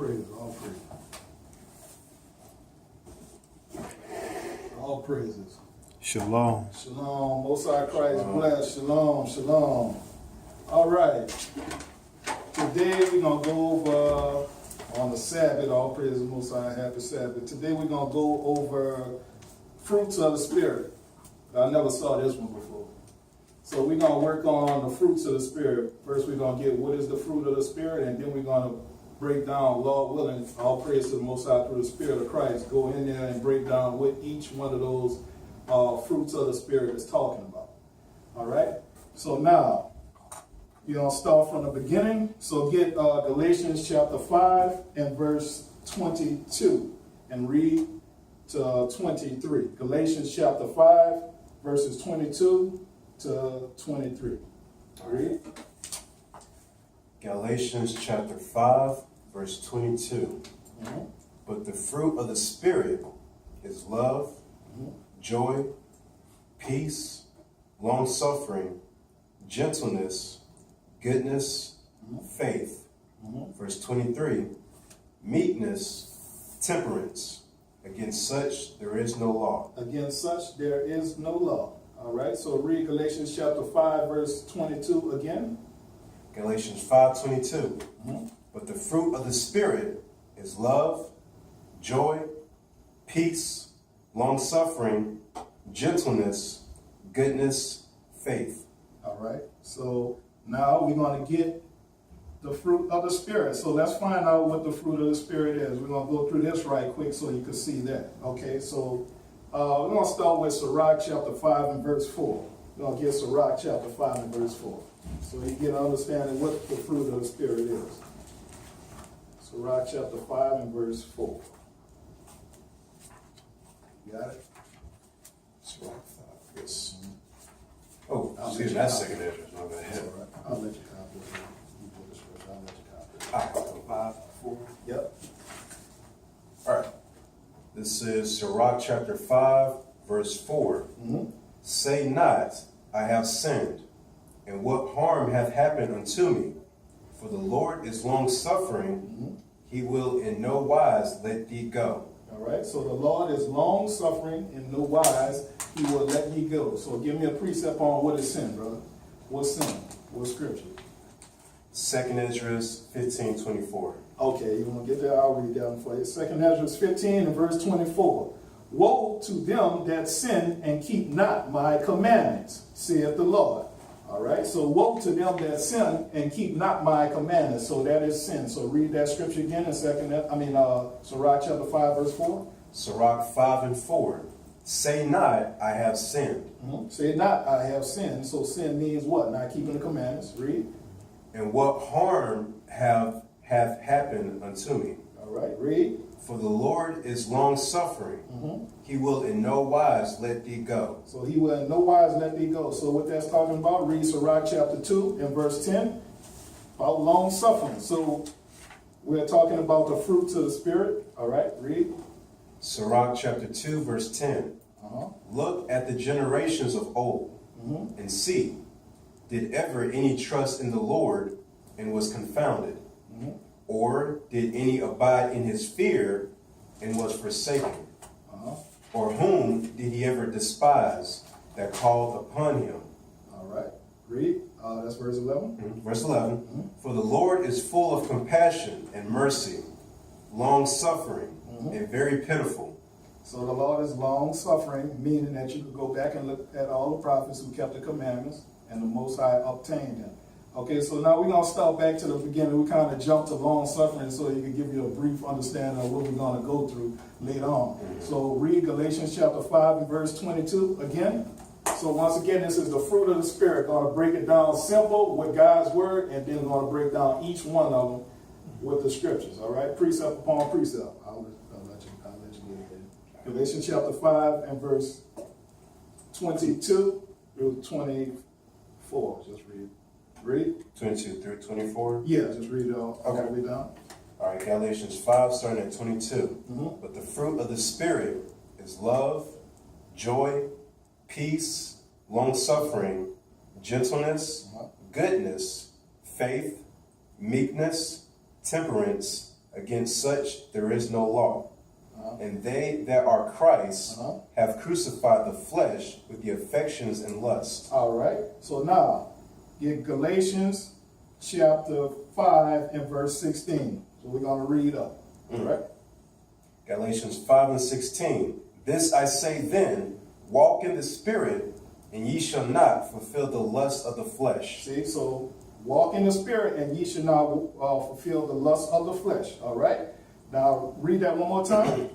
praise, all praise. All praises. Shalom. Shalom. Most High Christ bless. Shalom. Shalom. All right. Today we're going to go over on the Sabbath. All praises, Most High. Happy Sabbath. Today we're going to go over fruits of the Spirit. I never saw this one before. So we're going to work on the fruits of the Spirit. First we're going to get what is the fruit of the Spirit, and then we're going to break down, Lord willing, all praise to the Most High through the Spirit of Christ. Go in there and break down what each one of those fruits of the Spirit is talking about. All right? So now, we're going to start from the beginning. So get Galatians chapter 5 and verse 22 and read to 23. Galatians chapter 5, verses 22 to 23. Read. Galatians chapter 5, verse 22. Mm-hmm. But the fruit of the Spirit is love, joy, peace, long-suffering, gentleness, goodness, faith. Verse 23, meekness, temperance. Against such there is no law. Against such there is no law. All right, so read Galatians chapter 5, verse 22 again. Galatians 5:22. But the fruit of the Spirit is love, joy, peace, long-suffering, gentleness, goodness, faith. All right, so now we're going to get the fruit of the Spirit. So let's find out what the fruit of the Spirit is. We're going to go through this right quick so you can see that. Okay, so we're going to start with Sirach chapter 5 and verse 4. We're going to get Sirach chapter 5 and verse 4. So you get an understanding what the fruit of the Spirit is. Sirach chapter 5 and verse 4. You got it? Sirach 5, yes. Oh, excuse me, that's second Ezra. My bad. That's all right. I'll let you copy it. You put this first. I'll let you copy it. 5, 4. Yep. All right. This is Sirach chapter 5, verse 4. Say not, I have sinned, and what harm hath happened unto me? For the Lord is long-suffering, he will in no wise let thee go. All right, so the Lord is long-suffering, in no wise he will let ye go. So give me a precept on what is sin, brother. What's sin? What's scripture? Second Ezra 15:24. Okay, you want to get there? I'll read that one for you. Second Ezra 15 and verse 24. Woe to them that sin and keep not my commandments, saith the Lord. All right, so woe to them that sin and keep not my commandments. So that is sin. So read that scripture again in Sirach chapter 5, verse 4. Sirach 5 and 4. Say not, I have sinned. Say not, I have sinned. So sin means what? Not keeping the commandments. Read. And what harm hath happened unto me? All right, read. For the Lord is long-suffering. He will in no wise let thee go. So he will in no wise let thee go. So what that's talking about, read Sirach chapter 2 and verse 10, about long-suffering. So we're talking about the fruits of the Spirit. All right, read. Sirach chapter 2, verse 10. Look at the generations of old, and see, did ever any trust in the Lord and was confounded? Or did any abide in his fear and was forsaken? Or whom did he ever despise that called upon him? All right, read. That's verse 11. Verse 11. For the Lord is full of compassion and mercy, long-suffering, and very pitiful. So the Lord is long-suffering, meaning that you could go back and look at all the prophets who kept the commandments, and the Most High obtained them. Okay, so now we're going to start back to the beginning. We kind of jumped to long-suffering so he can give you a brief understanding of what we're going to go through later on. So read Galatians chapter 5 and verse 22 again. So once again, this is the fruit of the Spirit. Going to break it down simple with God's word, and then going to break down each one of them with the scriptures. All right, precept upon precept. I'll let you get it there. Galatians chapter 5 and verse 22 through 24. Just read. Read. 22 through 24? Yeah, just read it all the way down. All right, Galatians 5, starting at 22. But the fruit of the Spirit is love, joy, peace, long-suffering, gentleness, goodness, faith, meekness, temperance. Against such there is no law. And they that are Christ have crucified the flesh with the affections and lusts. All right. So now, get Galatians chapter 5 and verse 16. So we're going to read up. All right. Galatians 5 and 16. This I say then, walk in the Spirit, and ye shall not fulfill the lust of the flesh. See, so walk in the Spirit, and ye shall not fulfill the lust of the flesh. All right. Now, read that one more time.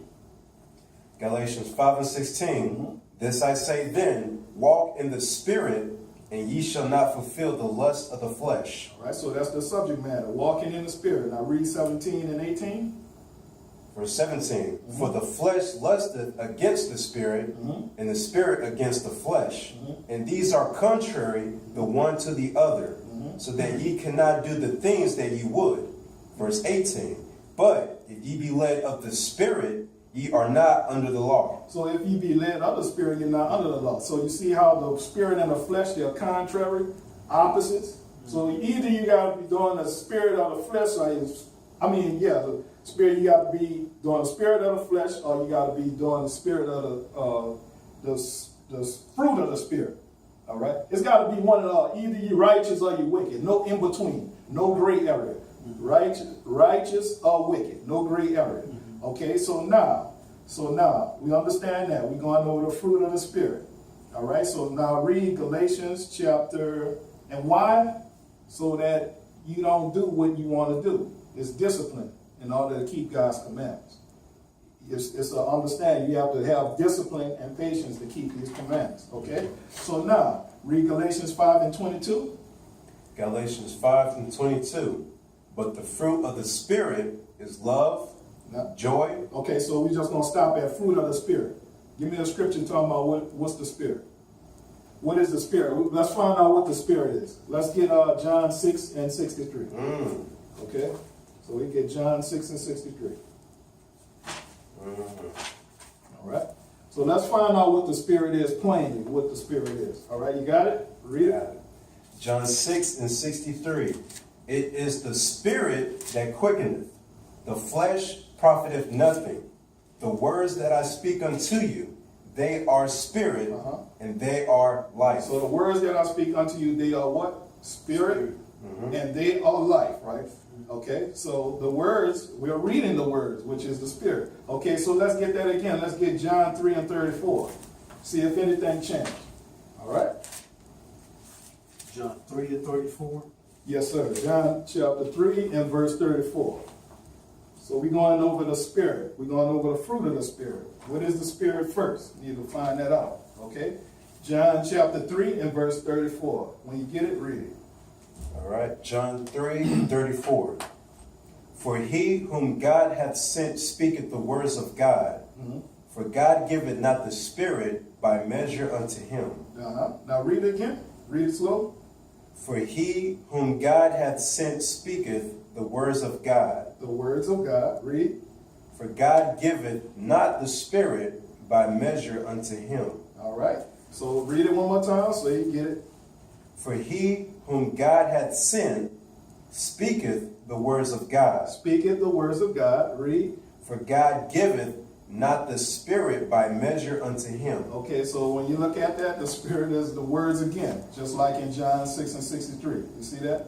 Galatians 5 and 16. This I say then, walk in the Spirit, and ye shall not fulfill the lust of the flesh. All right, so that's the subject matter, walking in the Spirit. Now read 17 and 18. Verse 17. For the flesh lusteth against the Spirit, and the Spirit against the flesh. And these are contrary the one to the other, so that ye cannot do the things that ye would. Verse 18. But if ye be led of the Spirit, ye are not under the law. So if ye be led of the Spirit, you're not under the law. So you see how the Spirit and the flesh, they are contrary, opposites. So either you got to be doing the spirit of the flesh, or the Spirit, you got to be doing the spirit of the flesh, or you got to be doing the spirit of the fruit of the Spirit. All right? It's got to be one of the, either you righteous or you wicked. No in between. No gray area. Righteous or wicked. No gray area. Okay, so now we understand that. We're going over the fruit of the Spirit. All right, so now read Galatians chapter, and why? So that you don't do what you want to do. It's discipline in order to keep God's commandments. It's an understanding. You have to have discipline and patience to keep His commandments. Okay, so now read Galatians 5 and 22. Galatians 5 and 22. But the fruit of the Spirit is love, joy. Okay, so we're just going to stop at fruit of the Spirit. Give me a scripture talking about what's the Spirit. What is the Spirit? Let's find out what the Spirit is. Let's get John 6 and 63. Okay, so we get John 6 and 63. All right, so let's find out what the Spirit is plainly, what the Spirit is. All right, you got it? Read it. John 6 and 63. It is the Spirit that quickeneth. The flesh profiteth nothing. The words that I speak unto you, they are spirit, and they are life. So the words that I speak unto you, they are what? Spirit, and they are life, right? Okay, so the words, we're reading the words, which is the Spirit. Okay, so let's get that again. Let's get John 3 and 34. See if anything changed. All right? John 3 and 34. Yes, sir. John chapter 3 and verse 34. So we're going over the Spirit. We're going over the fruit of the Spirit. What is the Spirit first? You need to find that out. Okay? John chapter 3 and verse 34. When you get it, read it. All right. John 3 and 34. For he whom God hath sent speaketh the words of God. For God giveth not the Spirit by measure unto him. Now read it again. Read it slow. For he whom God hath sent speaketh the words of God. The words of God. Read. For God giveth not the Spirit by measure unto him. All right. So read it one more time so you get it. For he whom God hath sent speaketh the words of God. Speaketh the words of God. Read. For God giveth not the Spirit by measure unto him. Okay, so when you look at that, the Spirit is the words again, just like in John 6 and 63. You see that?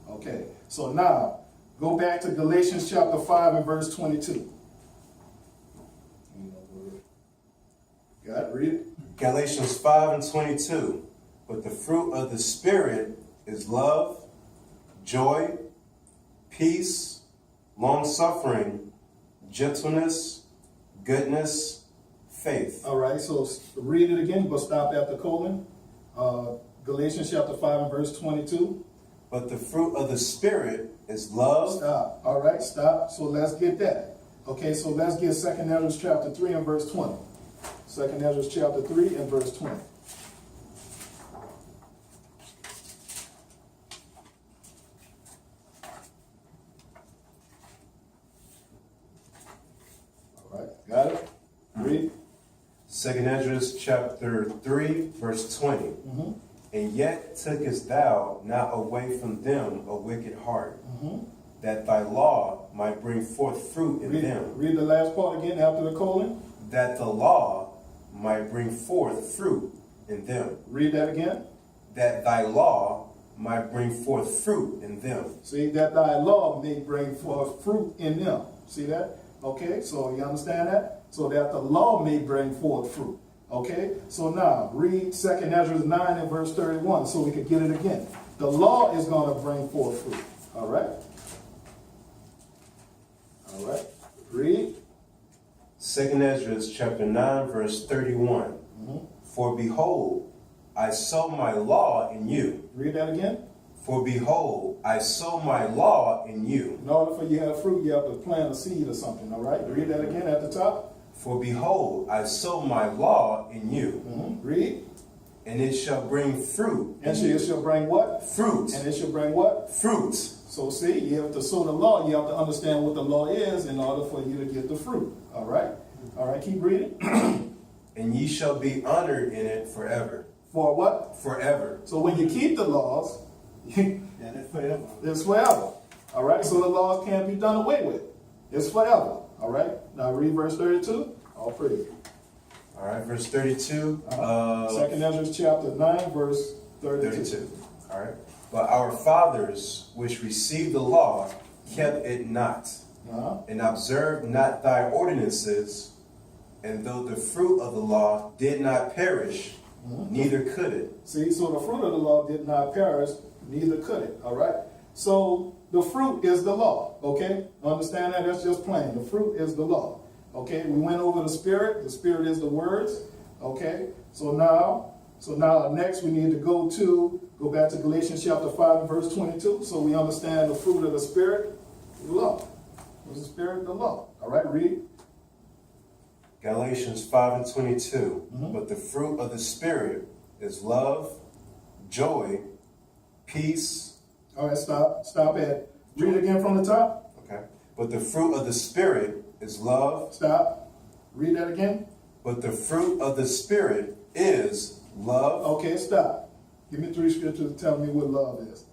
Okay, so now go back to Galatians chapter 5 and verse 22. Got it? Read it. Galatians 5 and 22. But the fruit of the Spirit is love, joy, peace, long-suffering, gentleness, goodness, faith. All right, so read it again, but stop at the colon. Galatians chapter 5 and verse 22. But the fruit of the Spirit is love. Stop. All right, stop. So let's get that. Okay, so let's get 2 Ezra chapter 3 and verse 20. 2 Ezra chapter 3 and verse 20. All right, got it? Read. 2 Ezra chapter 3, verse 20. And yet tookest thou not away from them a wicked heart, that thy law might bring forth fruit in them. Read the last part again after the colon. That the law might bring forth fruit in them. Read that again. That thy law might bring forth fruit in them. See, that thy law may bring forth fruit in them. See that? Okay, so you understand that? So that the law may bring forth fruit. Okay, so now read 2nd Ezra 9 and verse 31 so we could get it again. The law is going to bring forth fruit. All right? All right. Read. 2nd Ezra chapter 9 verse 31. For behold, I sow my law in you. Read that again. For behold, I sow my law in you. In order for you to have fruit, you have to plant a seed or something, all right? Read that again at the top. For behold, I sow my law in you. Read. And it shall bring fruit. And it shall bring what? Fruit. And it shall bring what? Fruit. So see, you have to sow the law. You have to understand what the law is in order for you to get the fruit. All right? All right, keep reading. And ye shall be honored in it forever. For what? Forever. So when you keep the laws, it's forever. it's forever. All right? So the laws can't be done away with. It's forever. All right? Now read verse 32. All praise. All right, verse 32. 2nd Ezra chapter 9, verse 32. All right. But our fathers, which received the law, kept it not, and observed not thy ordinances. And though the fruit of the law did not perish, neither could it. See, so the fruit of the law did not perish, neither could it. All right? So the fruit is the law. Okay? Understand that? That's just plain. The fruit is the law. Okay? We went over the Spirit. The Spirit is the words. Okay? So now next we need to go back to Galatians chapter 5 and verse 22. So we understand the fruit of the Spirit, the law. What's the Spirit? The law. All right? Read. Galatians 5 and 22. But the fruit of the Spirit is love, joy, peace. All right, stop at. Read again from the top. Okay. But the fruit of the Spirit is love. Stop. Read that again. But the fruit of the Spirit is love. Okay, stop. Give me 3 scriptures to tell me what love is.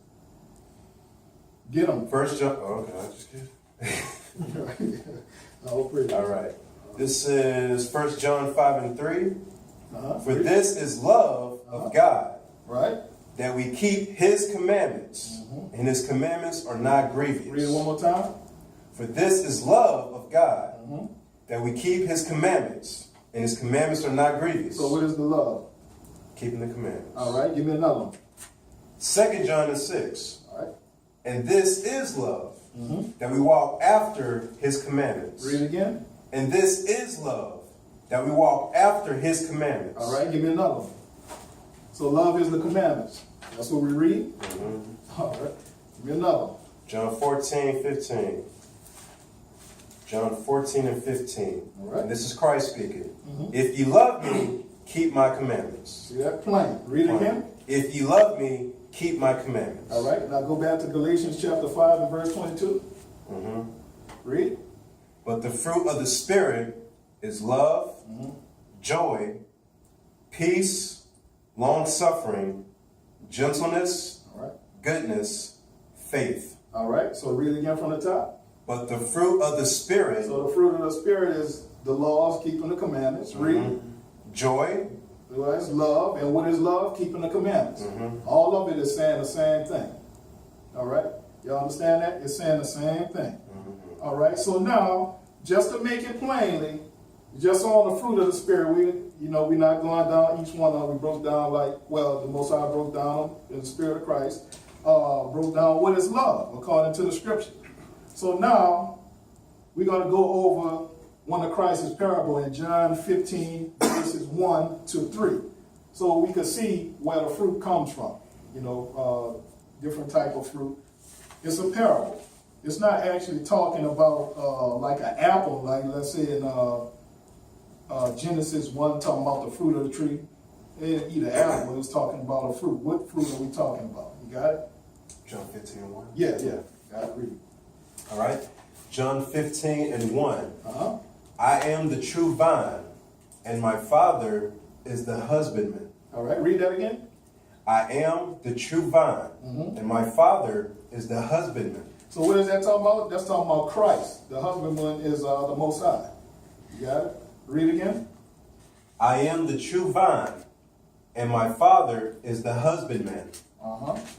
Get them. First John. Oh, okay, I just kidding. All right. This is 1 John 5 and 3. For this is love of God. Right. That we keep his commandments. And his commandments are not grievous. Read it one more time. For this is love of God. That we keep his commandments. And his commandments are not grievous. So what is the love? Keeping the commandments. All right, give me another one. 2 John 6. All right. And this is love. That we walk after his commandments. Read it again. And this is love, that we walk after his commandments. All right, give me another one. So love is the commandments. That's what we read? All right, give me another one. John 14, 15. John 14 and 15. All right. And this is Christ speaking. If you love me, keep my commandments. See that? Plain. Read it again. If you love me, keep my commandments. All right, now go back to Galatians chapter 5 and verse 22. Read. But the fruit of the Spirit is love, joy, peace, long-suffering, gentleness, goodness, faith. All right, so read it again from the top. But the fruit of the Spirit. So the fruit of the Spirit is the laws, keeping the commandments. Read. Joy. Well, it's love. And what is love? Keeping the commandments. All of it is saying the same thing. All right? You understand that? It's saying the same thing. All right, so now, just to make it plainly, just on the fruit of the Spirit, we're not going down each one of them. We broke down the Most High broke down in the Spirit of Christ, broke down what is love, according to the Scripture. So now, we're going to go over one of Christ's parable in John 15, verses 1 to 3. So we can see where the fruit comes from, different type of fruit. It's a parable. It's not actually talking about like an apple, like let's say in Genesis 1, talking about the fruit of the tree. They didn't eat an apple, it was talking about a fruit. What fruit are we talking about? You got it? John 15 and 1. Yeah. Got it, read. All right. John 15 and 1. I am the true vine, and my Father is the husbandman. All right, read that again. I am the true vine, and my Father is the husbandman. So what is that talking about? That's talking about Christ. The husbandman is the Most High. You got it? Read again. I am the true vine, and my Father is the husbandman.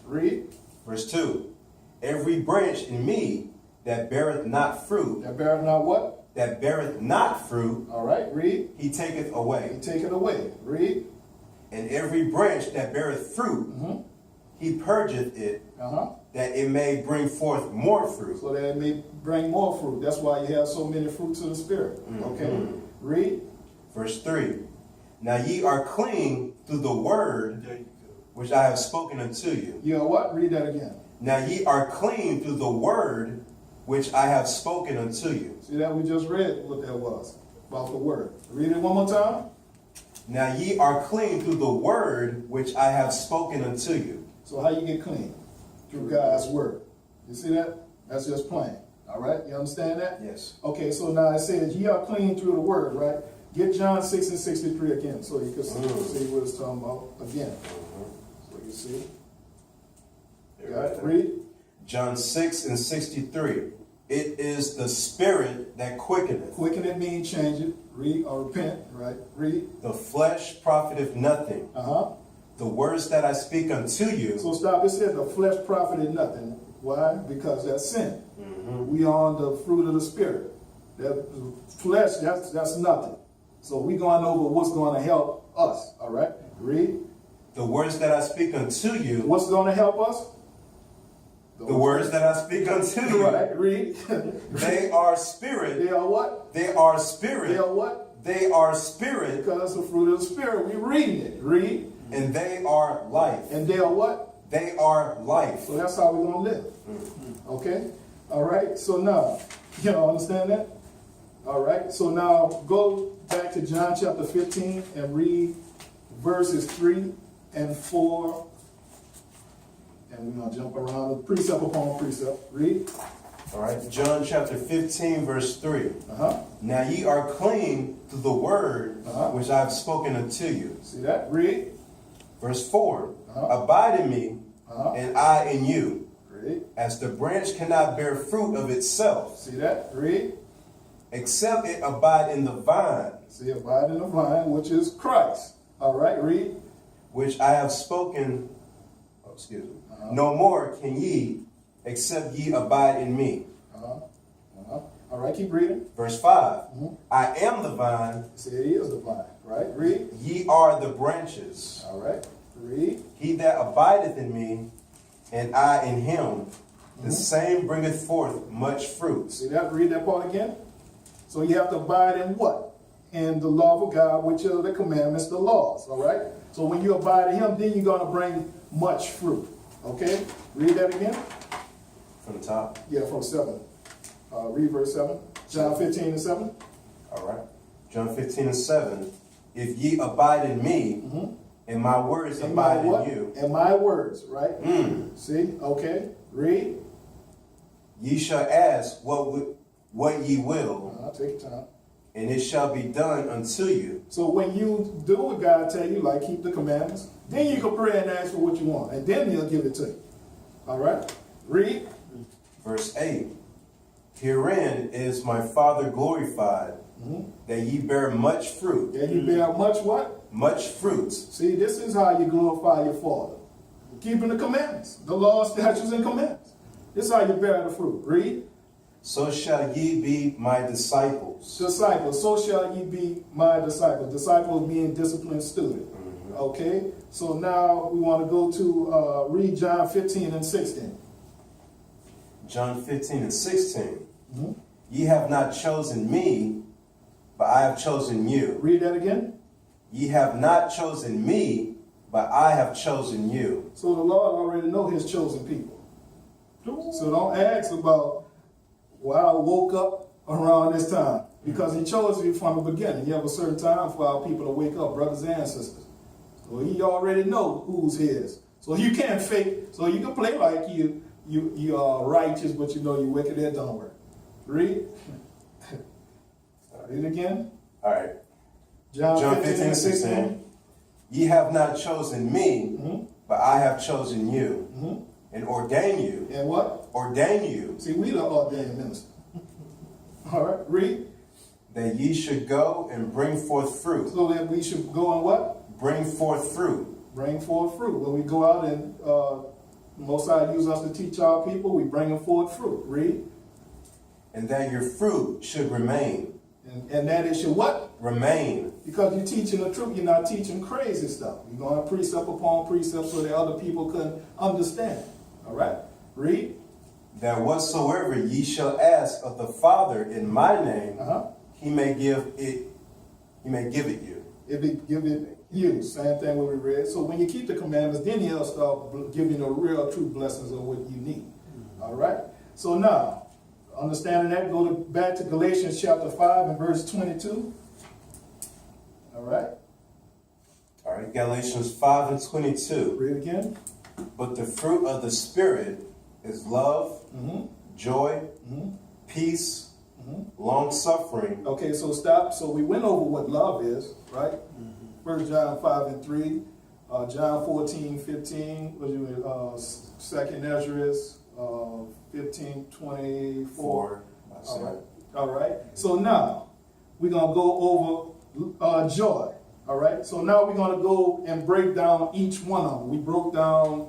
Read. Verse 2. Every branch in me that beareth not fruit. That beareth not what? That beareth not fruit. All right, read. He taketh away. He taketh away. Read. And every branch that beareth fruit, he purgeth it, that it may bring forth more fruit. So that it may bring more fruit. That's why you have so many fruits of the Spirit. Okay? Read. Verse 3. Now ye are clean through the word which I have spoken unto you. You know what? Read that again. Now ye are clean through the word which I have spoken unto you. See that? We just read what that was about the word. Read it one more time. Now ye are clean through the word which I have spoken unto you. So how you get clean? Through God's word. You see that? That's just plain. All right? You understand that? Yes. Okay, so now it says, ye are clean through the word, right? Get John 6 and 63 again so you can see what it's talking about again. So you see. Got it? Read. John 6 and 63. It is the spirit that quickeneth. Quicken it means change it. Read or repent, right? Read. The flesh profiteth nothing. The words that I speak unto you. So stop. It said the flesh profited nothing. Why? Because that's sin. We are on the fruit of the spirit. That flesh, that's nothing. So we going over what's going to help us. All right? Read. The words that I speak unto you. What's going to help us? The words that I speak unto you. Right, read. They are spirit. They are what? They are spirit. They are what? They are spirit. Because the fruit of the spirit. We reading it. Read. And they are life. And they are what? They are life. So that's how we're going to live. Okay? All right? So now, you know, understand that? All right? So now go back to John chapter 15 and read verses 3 and 4. And we're going to jump around precept upon precept. Read. All right. John chapter 15, verse 3. Now ye are clean through the word which I have spoken unto you. See that? Read. Verse 4. Abide in me, and I in you. Read. As the branch cannot bear fruit of itself. See that? Read. Except it abide in the vine. See, abide in the vine, which is Christ. All right, read. Which I have spoken, no more can ye, except ye abide in me. All right, keep reading. Verse 5. I am the vine. See, he is the vine. Right, read. Ye are the branches. All right, read. He that abideth in me, and I in him, the same bringeth forth much fruit. See that? Read that part again. So you have to abide in what? In the law of God, which are the commandments, the laws. All right? So when you abide in him, then you're going to bring much fruit. Okay? Read that again. From the top? Yeah, from 7. Read verse 7. John 15 and 7. All right. John 15 and 7. If ye abide in me, and my words abide in you. And my words, right? See? Okay. Read. Ye shall ask what ye will. Take your time. And it shall be done unto you. So when you do what God tell you, like keep the commandments, then you can pray and ask for what you want, and then he'll give it to you. All right? Read. Verse 8. Herein is my Father glorified, that ye bear much fruit. That you bear much what? Much fruit. See, this is how you glorify your Father. Keeping the commandments, the law, statutes, and commandments. This is how you bear the fruit. Read. So shall ye be my disciples. Disciples. So shall ye be my disciples. Disciples being disciplined student. Okay? So now we want to go to read John 15 and 16. John 15 and 16. Ye have not chosen me, but I have chosen you. Read that again. Ye have not chosen me, but I have chosen you. So the Lord already know his chosen people. So don't ask about why I woke up around this time. Because he chose you from the beginning. You have a certain time for our people to wake up, brothers and sisters. So he already know who's his. So you can't fake. So you can play like you are righteous, but you know you're wicked. That don't work. Read. Read again. All right. John 15 and 16. Ye have not chosen me, but I have chosen you, and ordained you. And what? ordain you See, we the ordained minister. All right, read. that ye should go and bring forth fruit. So that we should go and what? Bring forth fruit. Bring forth fruit. When we go out and Most High use us to teach our people, we bring them forth fruit. Read. And that your fruit should remain. And that it should what? Remain. Because you're teaching the truth, you're not teaching crazy stuff. You're going to precept upon precept so that other people can understand. All right? Read. That whatsoever ye shall ask of the Father in my name, he may give it you. It be given you. Same thing what we read. So when you keep the commandments, then he'll start giving you the real true blessings of what you need. All right? So now, understanding that, go back to Galatians chapter 5 and verse 22. All right? All right, Galatians 5 and 22. Read again. But the fruit of the Spirit is love, joy, peace, long-suffering. Okay, so stop. So we went over what love is, right? 1 John 5 and 3, John 14, 15, 2nd Ezra 15, 24. All right. So now we're going to go over joy. All right. So now we're going to go and break down each one of them. We broke down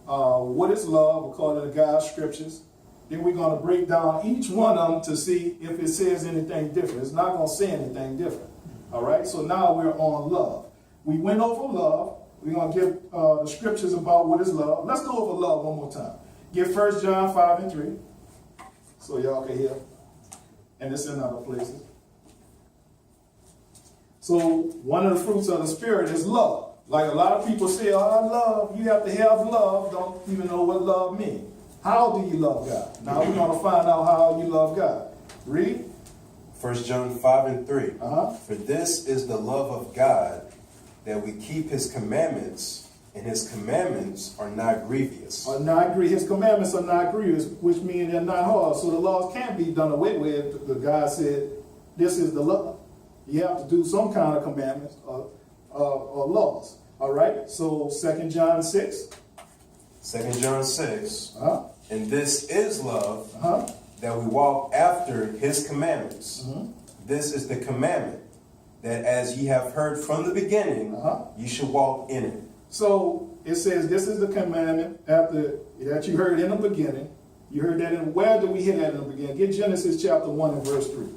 what is love according to God's scriptures. Then we're going to break down each one of them to see if it says anything different. It's not going to say anything different. All right. So now we're on love. We went over love. We're going to give the scriptures about what is love. Let's go over love one more time. Get 1 John 5 and 3 so y'all can hear. And it's in other places. So one of the fruits of the Spirit is love. Like a lot of people say, oh, I love. You have to have love. Don't even know what love means. How do you love God? Now we're going to find out how you love God. Read. 1 John 5 and 3. For this is the love of God, that we keep his commandments, and his commandments are not grievous. His commandments are not grievous, which means they're not hard. So the laws can't be done away with. The God said, this is the love. You have to do some kind of commandments or laws. All right? So 2 John 6. 2 John 6. And this is love, that we walk after his commandments. This is the commandment, that as ye have heard from the beginning, you should walk in it. So it says this is the commandment after that you heard in the beginning. You heard that in, where do we hear that in the beginning? Get Genesis chapter 1 and verse 3.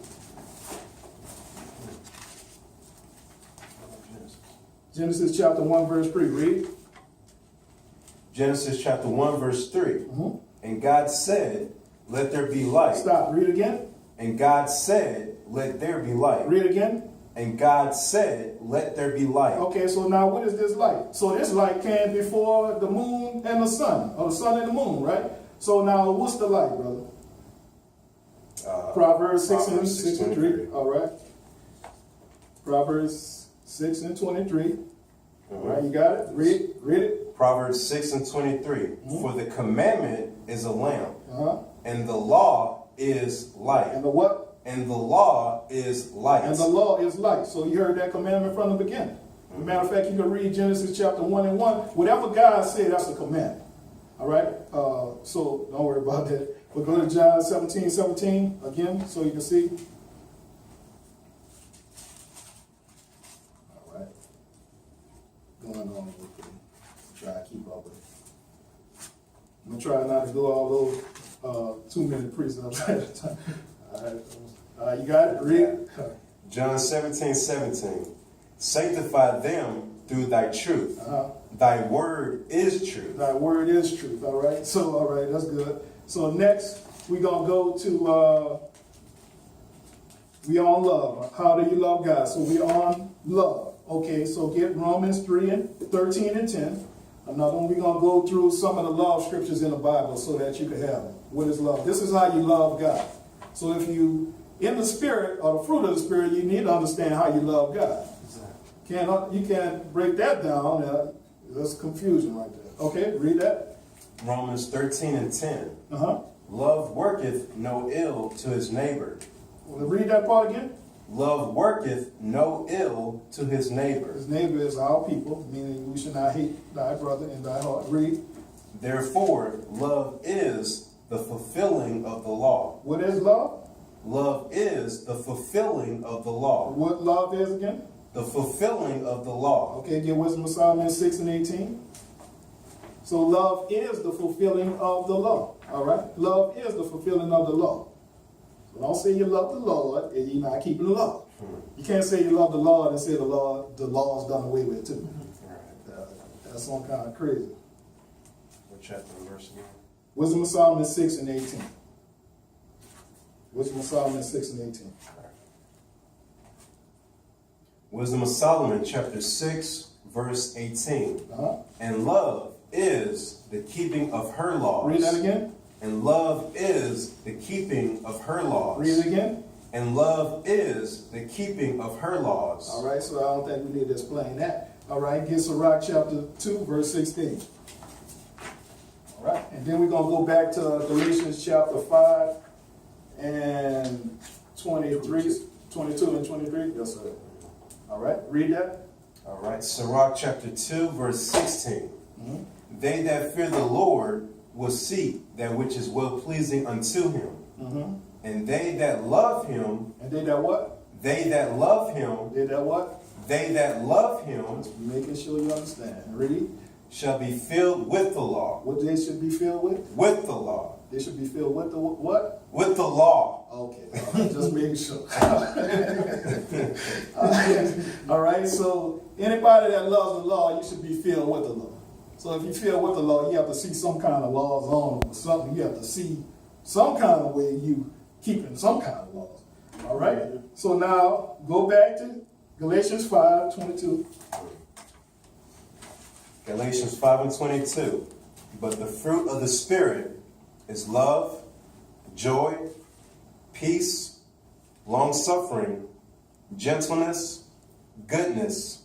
Genesis chapter 1 verse 3. Read. Genesis chapter 1 verse 3. And God said, let there be light. Stop. Read again. And God said, let there be light. Read again. And God said, let there be light. Okay, so now what is this light? So this light came before the moon and the sun, or the sun and the moon, right? So now what's the light, brother? Proverbs 6 and 3. All right. Proverbs 6 and 23. All right, you got it? Read it. Proverbs 6 and 23. For the commandment is a lamp, and the law is light. And the what? And the law is light. And the law is light. So you heard that commandment from the beginning. As a matter of fact, you can read Genesis chapter 1 and 1. Whatever God said, that's a commandment. All right? So don't worry about that. But go to John 17 again so you can see. All right. Going on with it. Try to keep up with it. I'm going to try not to go all those 2 minute precepts at a time. All right, you got it? Read. John 17. Sanctify them through thy truth. Thy word is truth. Thy word is truth. All right. So, all right, that's good. So next, we're going to go to, we on love. How do you love God? So we're on love. Okay, so get Romans 3 and 13 and 10. Another one, we're going to go through some of the love scriptures in the Bible so that you can have it. What is love? This is how you love God. So if you in the Spirit or the fruit of the Spirit, you need to understand how you love God. You can't break that down. There's confusion right there. Okay, read that. Romans 13 and 10. Love worketh no ill to his neighbor. Well, read that part again. Love worketh no ill to his neighbor. His neighbor is our people, meaning we should not hate thy brother in thy heart. Read. Therefore, love is the fulfilling of the law. What is love? Love is the fulfilling of the law. What love is again? The fulfilling of the law. Okay, get Wisdom of Solomon 6 and 18. So love is the fulfilling of the law. All right? Love is the fulfilling of the law. So don't say you love the Lord and you're not keeping the law. You can't say you love the Lord and say the law is done away with too. That's some kind of crazy. What chapter and verse again? Wisdom of Solomon 6 and 18. Wisdom of Solomon 6 and 18. Wisdom of Solomon, chapter 6, verse 18. And love is the keeping of her laws. Read that again. And love is the keeping of her laws. Read it again. And love is the keeping of her laws. All right, so I don't think we need to explain that. All right, get Sirach chapter 2, verse 16. All right, and then we're going to go back to Galatians chapter 5 and 23, 22 and 23. Yes, sir. All right, read that. All right, Sirach chapter 2, verse 16. They that fear the Lord will seek that which is well-pleasing unto him. And they that love him. And they that what? They that love him. They that what? They that love him. Making sure you understand. Read. Shall be filled with the law. What they should be filled with? With the law. They should be filled with the what? With the law. Okay, just making sure. All right, so anybody that loves the law, you should be filled with the law. So if you feel with the law, you have to see some kind of laws on them or something. You have to see some kind of way you keeping some kind of laws. All right? So now go back to Galatians 5, 22. Galatians 5 and 22. But the fruit of the Spirit is love, joy, peace, long-suffering, gentleness, goodness,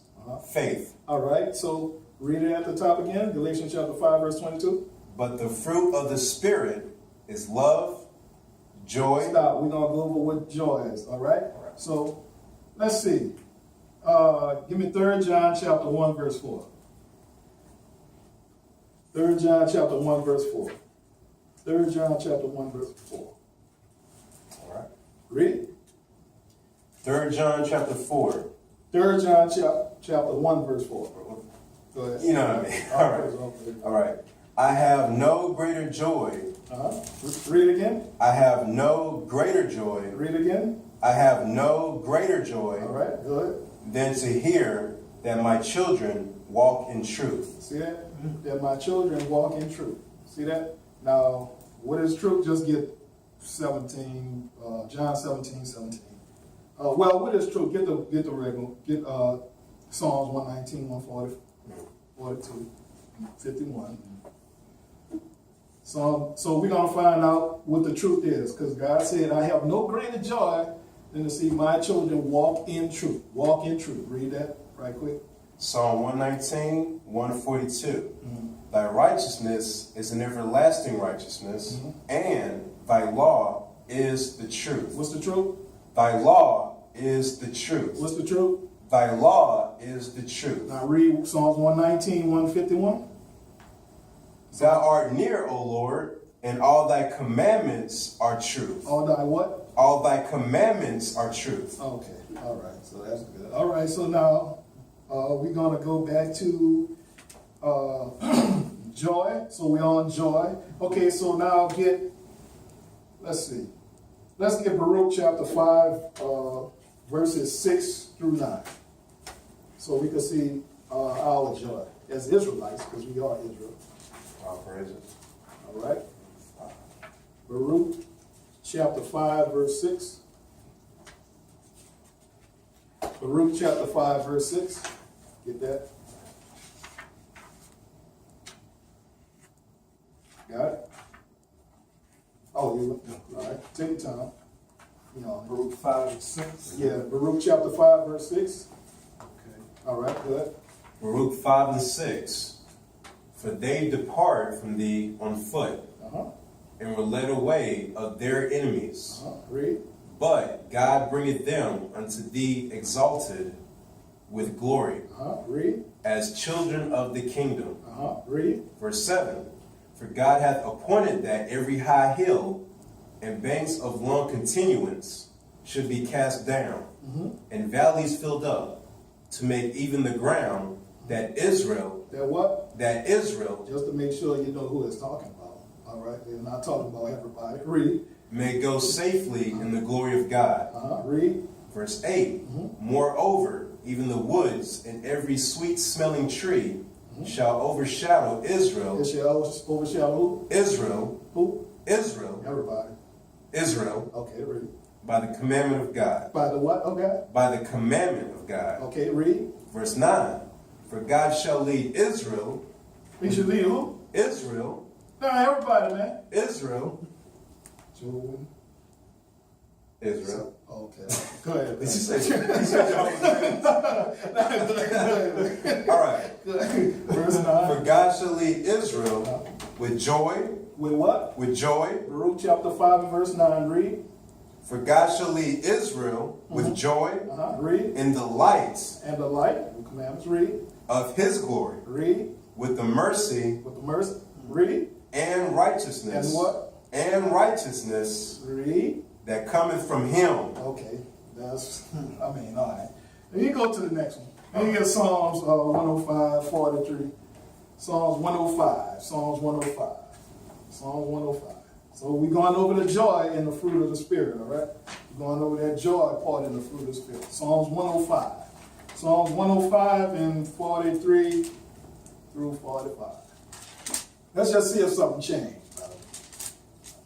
faith. All right, so read it at the top again. Galatians chapter 5, verse 22. But the fruit of the Spirit is love, joy. Stop. We're going to go over what joy is. All right? So let's see. Give me 3 John chapter 1, verse 4. 3 John chapter 1, verse 4. 3 John chapter 1, verse 4. All right. Read. 3 John chapter 4. 3 John chapter 1, verse 4. Go ahead. You know what I mean. All right. All right. I have no greater joy. Read again. I have no greater joy. Read again. I have no greater joy. All right. Good. Than to hear that my children walk in truth. See that? That my children walk in truth. See that? Now, what is truth? Just get 17, John 17, 17. Well, what is truth? Get the regular. Get Psalms 119, 140, 42, 51. So we're going to find out what the truth is, because God said, I have no greater joy than to see my children walk in truth. Walk in truth. Read that right quick. Psalm 119, 142. Thy righteousness is an everlasting righteousness, and thy law is the truth. What's the truth? Thy law is the truth. What's the truth? Thy law is the truth. Now read Psalms 119, 151. Thou art near, O Lord, and all thy commandments are truth. All thy what? All thy commandments are truth. Okay. All right. So that's good. All right. So now we're going to go back to joy. So we're on joy. Okay. So now let's see. Let's get Baruch chapter 5, verses 6 through 9. So we can see our joy as Israelites, because we are Israel. All praises. All right. Baruch chapter 5, verse 6. Baruch chapter 5, verse 6. Get that? Got it? Oh, you all right. Take your time. You know, Baruch 5 and 6. yeah, Baruch chapter 5, verse 6. Okay. All right, good. Baruch 5 and 6. For they depart from thee on foot, and were led away of their enemies. Read. But God bringeth them unto thee exalted with glory, Read. as children of the kingdom. Read. Verse 7. For God hath appointed that every high hill and banks of long continuance should be cast down, and valleys filled up, to make even the ground that Israel, That what? that Israel Just to make sure you know who it's talking about. All right, we're not talking about everybody. Read. may go safely in the glory of God. Read. Verse 8, moreover, even the woods and every sweet smelling tree shall overshadow Israel. It shall overshadow who? Israel. Who? Israel. Everybody. Israel. Okay, read. By the commandment of God. By the what? Okay. By the commandment of God. Okay, read. Verse 9, for God shall lead Israel. We should lead who? Israel. No, everybody, man. Israel. Jordan. Israel. Okay. Go ahead. Did you say all right. Verse 9. For God shall lead Israel with joy. With what? With joy. Baruch chapter 5 and verse 9. Read. For God shall lead Israel with joy Read. in the light And the light. The commandments. Read. of his glory. Read. With the mercy With the mercy. Read. and righteousness. And what? And righteousness Read. that cometh from him. Okay. That's, all right. Then you go to the next one. Then you get Psalms 105, 43. Psalms 105. Psalms 105. Psalms 105. So we're going over the joy in the fruit of the Spirit, all right? We're going over that joy part in the fruit of the Spirit. Psalms 105. Psalms 105 and 43 through 45. Let's just see if something changed.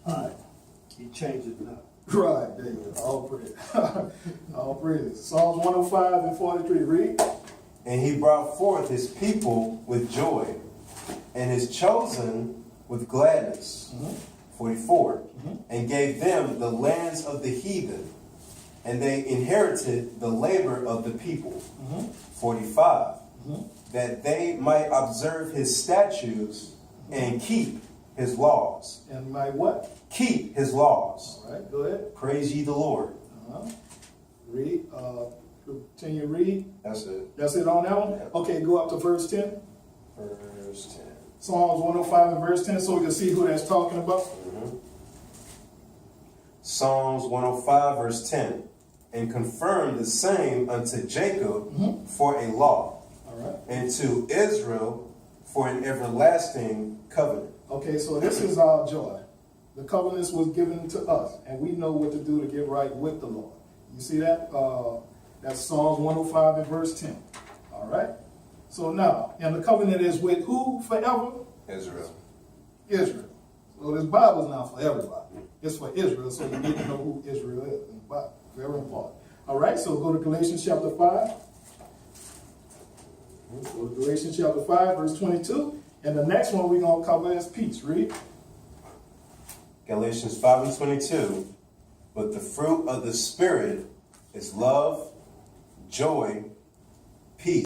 All right. He changed it now. Right, there you go. All praise. All praise. Psalms 105 and 43. Read. And he brought forth his people with joy, and his chosen with gladness. 44. And gave them the lands of the heathen, and they inherited the labor of the people. 45. That they might observe his statutes and keep his laws. And my what? Keep his laws. All right, go ahead. Praise ye the Lord. Read. Continue to read. That's it. That's it on that one? Yeah. Okay, go up to verse 10. Verse 10. Psalms 105 and verse 10, so we can see who that's talking about. Psalms 105 verse 10. And confirm the same unto Jacob for a law, All right. and to Israel for an everlasting covenant. Okay, so this is our joy. The covenants was given to us, and we know what to do to get right with the Lord. You see that? That's Psalms 105 and verse 10. All right? So now, and the covenant is with who forever? Israel. Israel. So this Bible is not for everybody. It's for Israel, so you need to know who Israel is in the Bible. Very important. All right, so go to Galatians chapter 5. Go to Galatians chapter 5, verse 22. And the next one we're going to cover is peace. Read. Galatians 5 and 22. But the fruit of the Spirit is love, joy, peace.